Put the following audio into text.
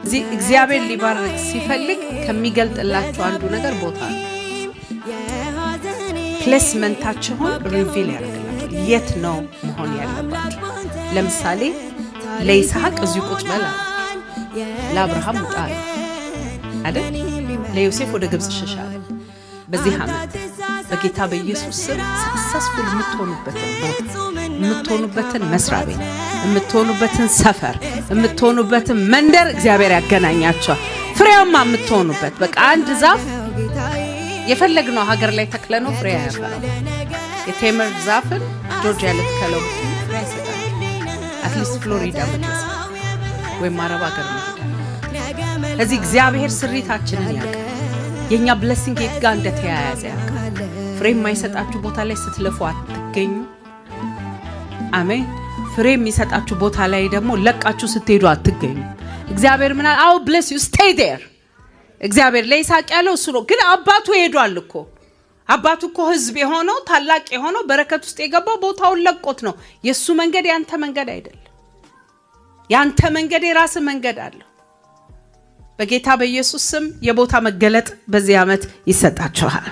እዚህ እግዚአብሔር ሊባርክ ሲፈልግ ከሚገልጥላችሁ አንዱ ነገር ቦታ ነው። ፕሌስመንታችሁን ሪቪል ያደርግላችሁ የት ነው መሆን ያለባችሁ። ለምሳሌ ለይስሐቅ እዚሁ ቁጭ በል አለ፣ ለአብርሃም ውጣ አለ አይደል? ለዮሴፍ ወደ ግብጽ ሽሽ አለ። በዚህ ዓመት በጌታ በኢየሱስ ስም ሰክሰስፉል የምትሆኑበትን ቦታ፣ የምትሆኑበትን መስሪያ ቤት፣ የምትሆኑበትን ሰፈር፣ የምትሆኑበትን መንደር እግዚአብሔር ያገናኛችኋል። ፍሬያማ የምትሆኑበት በቃ አንድ ዛፍ የፈለግነው ሀገር ላይ ተክለነው ፍሬ ያፈራል። የቴምር ዛፍን ጆርጂያ ልትከለው ፍሬ ይሰጣል። አትሊስት ፍሎሪዳ መድረስ ወይም አረብ ሀገር መሄድ። እዚህ እግዚአብሔር ስሪታችንን ያውቃል። የኛ ብሌሲንግ የት ጋር እንደተያያዘ ያውቃል። ፍሬ የማይሰጣችሁ ቦታ ላይ ስትለፉ አትገኙ። አሜን። ፍሬ የሚሰጣችሁ ቦታ ላይ ደግሞ ለቃችሁ ስትሄዱ አትገኙ። እግዚአብሔር ምን አለ? አው ብሌስ ዩ ስቴይ ዴር። እግዚአብሔር ለይስሐቅ ያለው እሱ ነው። ግን አባቱ ሄዷል እኮ። አባቱ እኮ ህዝብ የሆነው ታላቅ የሆነው በረከት ውስጥ የገባው ቦታውን ለቆት ነው። የሱ መንገድ ያንተ መንገድ አይደለም። ያንተ መንገድ የራስ መንገድ አለው። በጌታ በኢየሱስ ስም የቦታ መገለጥ በዚህ ዓመት ይሰጣችኋል።